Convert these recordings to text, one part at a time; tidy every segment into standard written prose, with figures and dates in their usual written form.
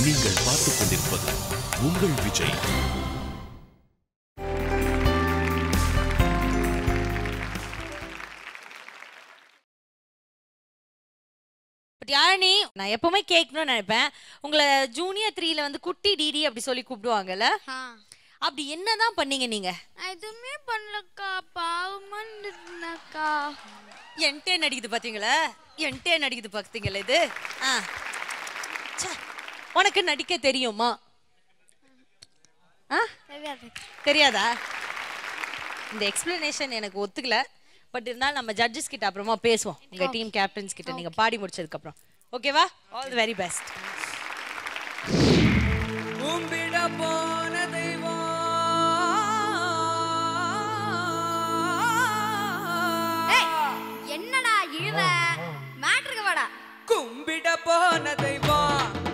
நீங்கள் பார்த்துக் கொண்டிருப்பது உங்கள் விஜய். யாழினி, நான் எப்பவுமே கேட்கணும்னு நினைப்பேன். உங்களை ஜூனியர் 3ல வந்து குட்டி டிடி அப்படி சொல்லி கூப்பிடுவாங்கல்ல, அப்படி என்னதான் பண்ணீங்க நீங்க? எதுவுமே பண்ணலக்கா, பாவமா இருந்தக்கா. என்கிட்ட நடிக்குது பாத்தீங்களா, என்கிட்ட நடிக்குது பாத்தீங்களா இது. உனக்கு நடிக்க தெரியுமா? தெரியாதா? இந்த எக்ஸ்பிளனேஷன் எனக்கு ஒத்துக்கல. பட் இருந்தாலும் நம்ம ஜட்ஜஸ் கிட்ட அப்புறமா பேசுவோம், உங்க டீம் கேப்டன்ஸ் கிட்ட நீங்க பாடி முடிச்சதுக்கு அப்புறம். ஓகேவா? All the very best. கும்பிட போன தெய்வம் என்னடா இழுவ, மேட்ருக்கு வாடா. கும்பிட போன தெய்வம்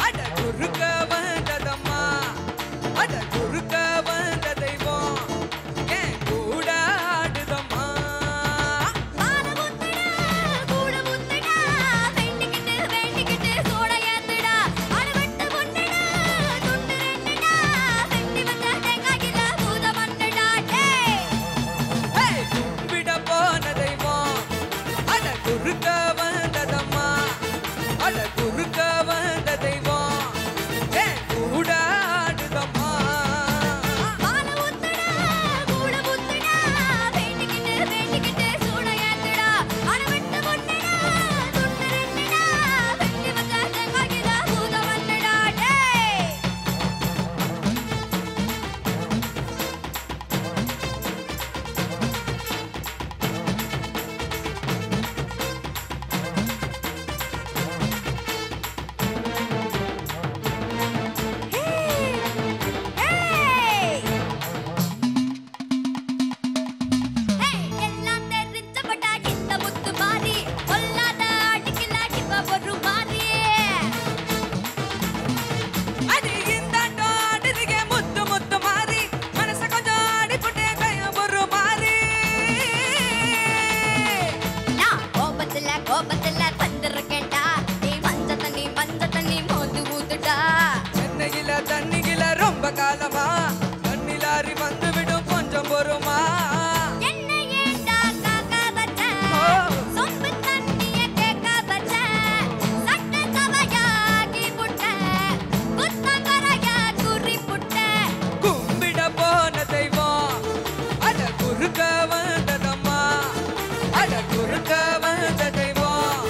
அட குறுக்க வந்ததம்மா, அட குறுக்க வந்த தெய்வம் ஏன் கூட ஆடுதம்மா. கும்பிட போன தெய்வம் அட குறுக்க வந்ததம்மா, அட குறுக்க வந்த தெய்வம் ஏன் கூட ஆடுதம்மா. தண்ணியில ரொம்ப காலமா தண்ணிலாரி வந்து விடும் கொஞ்சம் பொறுமா. கும்பிட போன தெய்வம் அட குறுக்க வந்ததம்மா, அட குறுக்க வந்த தெய்வம்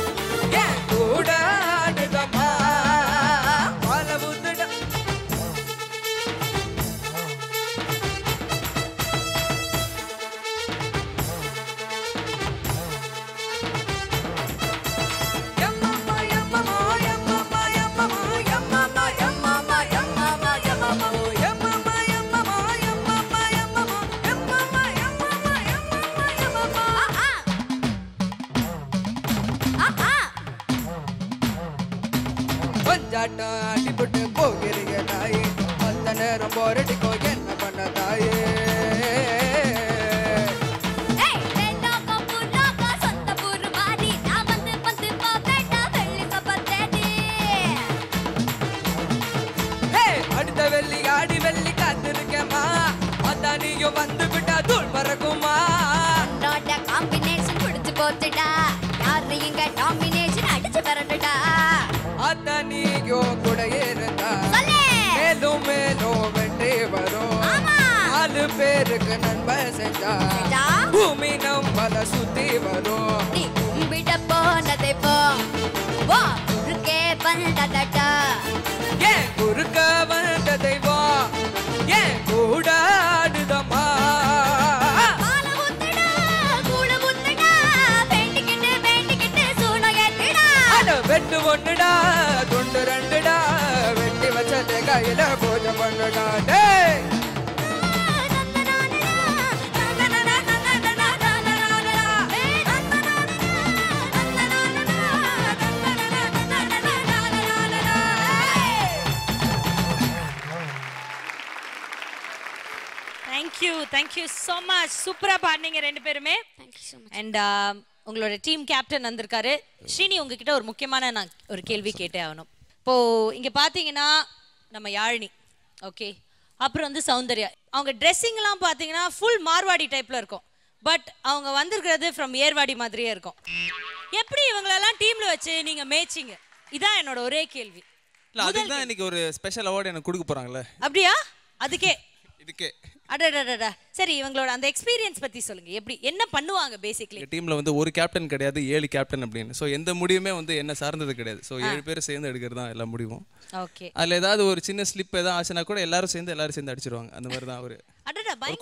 ஏன் கூட ஆடுதம்மா. கொஞ்சாட்டம் அடிபட்டு போகிறீங்க தாயே, அந்த நேரம் போரடிக்கோ என்ன பண்ண தாயே. அடுத்த வெள்ளி ஆடி வெள்ளி காத்திருக்கேம்மா, அதான் நீயும் வந்து விட்டா தூள் பறக்குமா. காம்பினேஷன் பிடிச்சு போச்சுடா, யாரு இங்க டாமினேஷன் அடிச்சு வரணுடா. அதான் நீயும் கூட இருந்தா மேலும் மேலும் வெற்றி வரும். 4 பேருக்கு நன்மை செஞ்சா பூமி நம்மள சுத்தி வரும். நீ கும்பிட போனதை போ குறுக்கே வந்ததடா, ஏன் குறுக்க வந்த தெய்வம் ஏன் கூட ஆடுதம்மா. வெட்டு ஒண்ணுடா துண்டு ரெண்டுடா, வெட்டி வச்ச கையில பூஜை பண்ணுடா. டேய் தேங்க்யூ ஸோ மச். சூப்பராக பாடினீங்க ரெண்டு பேருமே. அண்ட் உங்களோட டீம் கேப்டன் வந்திருக்காரு. ஸ்ரீனி, உங்ககிட்ட ஒரு முக்கியமான நான் ஒரு கேள்வி கேட்டே ஆகணும். இப்போது இங்கே பார்த்தீங்கன்னா நம்ம யாழினி, ஓகே, அப்புறம் வந்து சௌந்தர்யா. அவங்க ட்ரெஸ்ஸிங்லாம் பார்த்தீங்கன்னா ஃபுல் மார்வாடி டைப்பில் இருக்கும். பட் அவங்க வந்திருக்கிறது ஃப்ரம் ஏர்வாடி மாதிரியே இருக்கும். எப்படி இவங்களெல்லாம் டீமில் வச்சு நீங்கள் மேய்ச்சிங்க? இதான் என்னோட ஒரே கேள்வி. அதுக்கு தான் இன்னைக்கு ஒரு ஸ்பெஷல் அவார்டு எனக்கு கொடுக்க போகிறாங்களே. அப்படியா? அதுக்கே இதுக்கே அடடடடா. சரி, இவங்களோட அந்த எக்ஸ்பீரியன்ஸ் பற்றி சொல்லுங்க. எப்படி என்ன பண்ணுவாங்க பேசிக்கலி? டீமில் வந்து ஒரு கேப்டன் கிடையாது, 7 கேப்டன் அப்படின்னு. ஸோ எந்த முடிவுமே வந்து என்ன சார்ந்தது கிடையாது. ஸோ 7 பேர் சேர்ந்து எடுக்கிறது தான் எல்லா முடிவும். ஓகே. அதில் ஏதாவது ஒரு சின்ன ஸ்லிப் ஏதாவது ஆச்சுன்னா கூட எல்லாரும் சேர்ந்து அடிச்சிருவாங்க. அந்த மாதிரி தான் ஒரு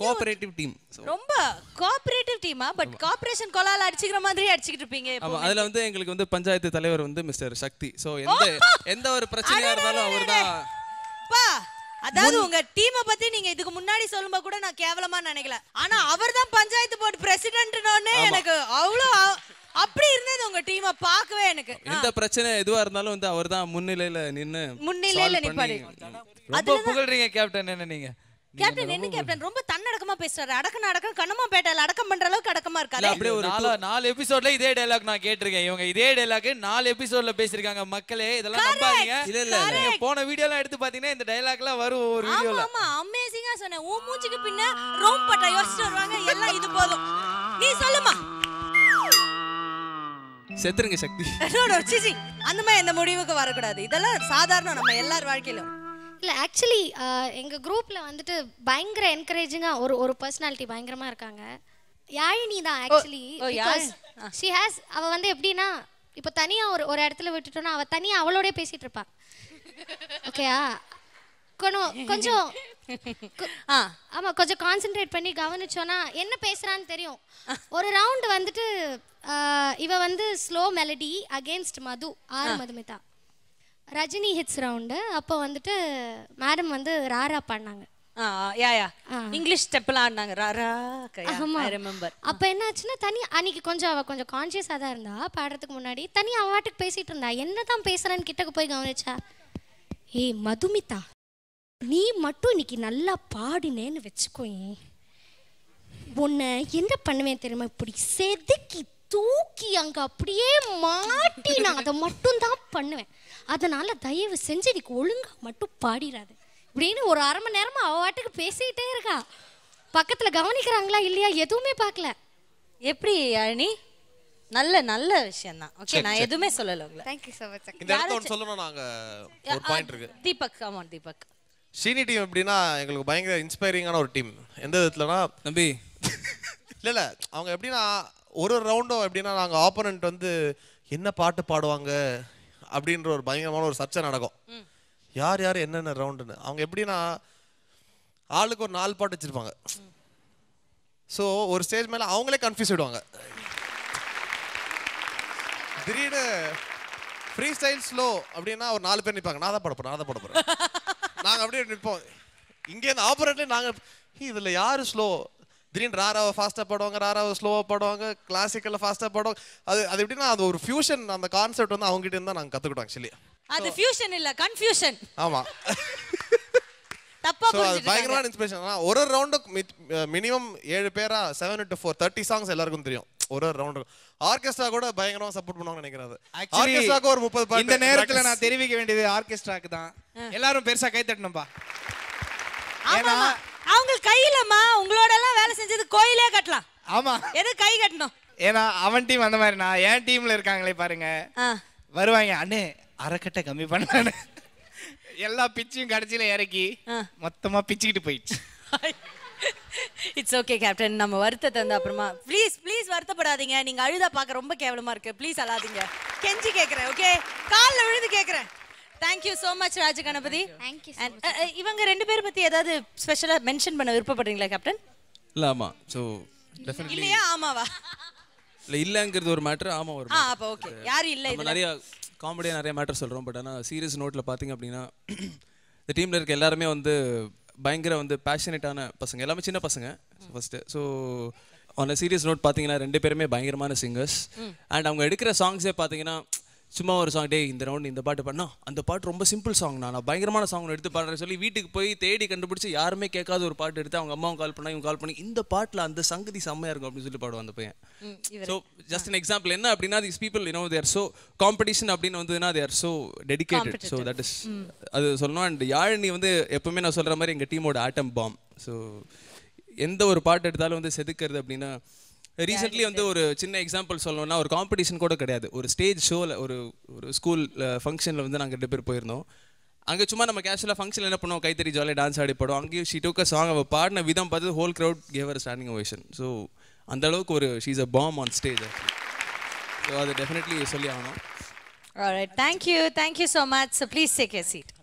கோஆபரேட்டிவ் டீம். ரொம்ப கோஆபரேட்டிவ் டீமா? பட் கோஆபரேஷன் கொலால அடிச்சிக்கிற மாதிரி அடிச்சிட்டு இருப்பீங்க. ஆமா, அதுல வந்து எங்களுக்கு வந்து பஞ்சாயத்து தலைவர் வந்து மிஸ்டர் சக்தி. ஸோ எந்த ஒரு பிரச்சனையா இருந்தாலும் அவர் தான். அதாவது உங்க டீமை பத்தி நீங்க இதுக்கு முன்னாடி சொல்லும்போது கூட நான் கேவலமா நினைக்கல. ஆனா அவர் தான் பஞ்சாயத்து போர்டு பிரசிடென்ட்னோனே எனக்கு அவ்வளோ அப்படி இருந்தது உங்க டீமை பார்க்கவே. எனக்கு எந்த பிரச்சனை எதுவா இருந்தாலும் வந்து அவர் தான் முன்னிலையில நிப்பாடி. ரொம்ப புகழ்றீங்க கேப்டன். என்ன நீங்க கேப்டன் என்ன கேப்டன் ரொம்ப தன்னடக்கமா பேசுறாரு. அடக்கம் கண்ணமா பேட்டல அடக்கம் பண்ற அளவுக்கு அடக்கமா இருக்காரு. அப்படியே ஒரு 4 எபிசோட்ல இதே டயலாக் நான் கேட்டிருக்கேன். இவங்க இதே டயலாக் 4 எபிசோட்ல பேசிருக்காங்க. மக்களே இதெல்லாம் நம்பாதீங்க. இல்ல நீங்க போன வீடியோலாம் எடுத்து பாத்தீங்கன்னா இந்த டயலாக்லாம் வரும் ஒரு வீடியோல. ஆமா, அமேசிங்கா சொன்னேன். ஊ மூஞ்சிக்கு பின்ன ரோம் பட்ட யோசிச்சு வருவாங்க. எல்லாம் இது போதும். நீ சொல்லுமா. செத்துருங்க சக்தி. சிசி அந்த மாதிரி எந்த முடிவுக்கு வரக்கூடாது. இதெல்லாம் சாதாரணம் நம்ம எல்லார் வாழ்க்கையிலும். இல்லை ஆக்சுவலி எங்கள் குரூப்பில் வந்துட்டு பயங்கர என்கரேஜிங்காக ஒரு பர்சனாலிட்டி பயங்கரமாக இருக்காங்க. யாழினி தான் ஆக்சுவலி. ஷி ஹேஸ் அவள் வந்து எப்படின்னா இப்போ தனியாக ஒரு இடத்துல விட்டுட்டோன்னா அவள் தனியாக அவளோடய பேசிகிட்டு இருப்பாள். ஓகேயா? கொஞ்சம் ஆமாம், கொஞ்சம் கான்சென்ட்ரேட் பண்ணி கவனிச்சோன்னா என்ன பேசுகிறான்னு தெரியும். ஒரு ரவுண்டு வந்துட்டு இவ வந்து slow melody against Madhumitha. Rajini hits round. அப்போ வந்துட்டு மேடம் வந்து ராரா பாடினாங்க. இங்கிலீஷ் ஸ்டெப்லாம் ஆடினாங்க. அப்போ என்ன ஆச்சுன்னா அன்னைக்கு அவள் கொஞ்சம் கான்ஷியஸாக தான் இருந்தா. பாடுறதுக்கு முன்னாடி அவள் வாட்டுக்கு பேசிகிட்டு இருந்தா. என்ன தான் பேசுகிறேன்னு கிட்டக்கு போய் கவனிச்சா, ஏய் மதுமிதா, நீ மட்டும் இன்னைக்கு நல்லா பாடினேன்னு வச்சுக்கோயே, உன்னை என்ன பண்ணுவேன் தெரியுமா, இப்படி செதுக்கி தூக்கி அங்கே அப்படியே மாட்டி நான் அதை மட்டும் தான் பண்ணுவேன். அதனால தயவு செஞ்சு இன்னைக்கு ஒழுங்காக மட்டும் பாடிடாது இப்படின்னு ஒரு 1/2 மணி நேரமாக அவள் வாட்டுக்கு பேசிக்கிட்டே இருக்கா. பக்கத்தில் கவனிக்கிறாங்களா இல்லையா எதுவுமே பார்க்கல. எப்படி யாழினி? நல்ல விஷயம் தான். ஓகே, நான் எதுவுமே சொல்லல உங்களை. Thank you so much. இந்த இடத்துல ஒன்று சொல்லணும். நாங்க ஒரு பாயிண்ட் இருக்கு. தீபக், ஆமாம் தீபக். ஷீனி டீம் எப்படின்னா எங்களுக்கு பயங்கர இன்ஸ்பைரிங்கான ஒரு டீம். எந்த விதத்துலனா நம்பி இல்ல அவங்க எப்படின்னா ஒரு ரவுண்டும் எப்படின்னா நாங்கள் ஆப்போனன்ட் வந்து என்ன பாட்டு பாடுவாங்க அப்படின்ற ஒரு பயங்கரமான ஒரு சர்ச்சை நடக்கும். யார் என்னென்ன ரவுண்டுன்னு. அவங்க எப்படின்னா ஆளுக்கு ஒரு 4 பாட்டு வச்சிருப்பாங்க. ஸோ ஒரு ஸ்டேஜ் மேலே அவங்களே கன்ஃபியூஸ் ஆயிடுவாங்க. திடீர்னு ஃப்ரீ ஸ்டைல் ஸ்லோ அப்படின்னா ஒரு 4 பேர் நிற்பாங்க. நான் தான் பாட போகிறேன். நாங்கள் அப்படியே நிற்போம். இங்கேருந்து ஆப்பரேட்லேயே நாங்கள் இதில் யார் ஸ்லோ, திடீர்னு ராராவை ஃபாஸ்ட்டாக பாடுவாங்க, ராராவை ஸ்லோவாக பாடுவாங்க, கிளாசிக்கலில் ஃபாஸ்ட்டாக பாடுவாங்க. அது எப்படின்னா அது ஒரு ஃபியூஷன். அந்த கான்செப்ட் வந்து அவங்ககிட்ட இருந்தால் நாங்கள் கற்றுக்கிட்டோம் ஆக்சுவலி. அது ஃபியூஷன் இல்லை, கன்ஃபியூஷன். ஆமாம், தப்பா புரிஞ்சுட்டாங்க. பயங்கரமான இன்ஸ்பிரேஷன். ஒரு ரவுண்டுக்கு மினிமம் 7 பேரா 7 to 4 30 சாங்ஸ் எல்லாருக்கும் தெரியும். ஒரு ரவுண்டுக்கு ஆர்கெஸ்ட்ரா கூட பயங்கரமா சப்போர்ட் பண்ணுவாங்க நினைக்கிறது. ஆர்கெஸ்ட்ராக்கு ஒரு 30 பாட்டு. இந்த நேரத்துல நான் தெரிவிக்க வேண்டியது ஆர்கெஸ்ட்ராக்கு தான். எல்லாரும் பெருசா கை தட்டணும்பா. ஏன்னா அவங்க கையிலமா உங்களோட எல்லாம் வேலை செஞ்சது கோயிலே கட்டலாம். ஆமா, எது கை கட்டணும்? ஏன்னா அவன் டீம் அந்த மாதிரி. நான் என் டீம்ல இருக்காங்களே பாருங்க, வருவாங்க, அண்ணே அரைக்கட்டை கம்மி பண்ண எல்லா பிச்சையும் கடைசியில இறக்கி மொத்தமா பிச்சுக்கிட்டு போயிடுச்சு. இட்ஸ் ஓகே கேப்டன், நம்ம வருத்தத்தை வந்து அப்புறமா ப்ளீஸ் வருத்தப்படாதீங்க. நீங்க அழுதா பார்க்க ரொம்ப கேவலமா இருக்கு. ப்ளீஸ் அழாதீங்க, கெஞ்சி கேட்குறேன். ஓகே, காலில் விழுந்து கேட்குறேன். தேங்க்யூ ஸோ மச் ராஜ கணபதி. தேங்க்யூ. இவங்க 2 பேர் பத்தி ஏதாவது ஸ்பெஷலாக மென்ஷன் பண்ண விருப்பப்படுறீங்களா கேப்டன்? இல்லை ஆமாம். ஸோ டெஃபினெட்லி இல்லையா ஆமாவா இல்லை இல்லைங்கிறது ஒரு மேட்ரு. ஆமாம் ஒரு அப்போ ஓகே. யாரும் இல்லை, நிறைய காமெடியாக நிறைய மேட்டர் சொல்கிறோம். பட் ஆனால் சீரியஸ் நோட்டில் பார்த்தீங்க அப்படின்னா இந்த டீமில் இருக்க எல்லாருமே வந்து பயங்கர வந்து பேஷனேட்டான பசங்க, எல்லாமே சின்ன பசங்க first. So on serious note பார்த்தீங்கன்னா 2 பேருமே பயங்கரமான சிங்கர்ஸ். அண்ட் அவங்க எடுக்கிற சாங்ஸே பார்த்தீங்கன்னா சும்மா ஒரு சாங் டே இந்த ரவுண்ட் இந்த பாட்டு பண்ணா அந்த பாட்டு ரொம்ப சிம்பிள் சாங் நான் பயங்கரமான சாங் எடுத்து பாடுறேன் சொல்லி வீட்டுக்கு போய் தேடி கண்டுபிடிச்சி யாருமே கேட்காத ஒரு பாட்டு எடுத்து அவங்க அம்மாவும் கால் பண்ணா இவங்க கால் பண்ணி இந்த பாட்டில் அந்த சங்கதி செம்மையா இருக்கும் அப்படின்னு சொல்லி பாடுவான் அந்த பையன். ஸோ ஜஸ்ட் an எக்ஸாம்பிள் என்ன அப்படின்னா these people you know they are so competition அப்படின்னு வந்ததுன்னா they are so dedicated. So that is அது சொல்லணும். அண்ட் யாழினி வந்து எப்பவுமே நான் சொல்ற மாதிரி எங்கள் டீமோட ஆட்டம் பாம். ஸோ எந்த ஒரு பாட்டு எடுத்தாலும் வந்து செதுக்கிறது அப்படின்னா ரீசெண்ட்லி வந்து ஒரு சின்ன எக்ஸாம்பிள் சொல்லணும்னா ஒரு காம்படிஷன் கூட கிடையாது, ஒரு ஸ்டேஜ் ஷோவில் ஒரு ஸ்கூல் ஃபங்க்ஷனில் வந்து நாங்கள் 2 பேர் போயிருந்தோம். அங்கே சும்மா நம்ம கேஷுவலாக ஃபங்க்ஷனில் என்ன பண்ணுவோம், கைத்தறி ஜாலியாக டான்ஸ் ஆடி போடுவோம். அங்கேயும் ஷீ டூக் அ சாங், அவள் பாடின விதம் பார்த்து whole crowd gave her standing ovation. So அந்த அளவுக்கு ஒரு she is a bomb on stage. So அது டெஃபினெட்லி சொல்லி ஆகணும். All right, thank you so much. So please take a seat.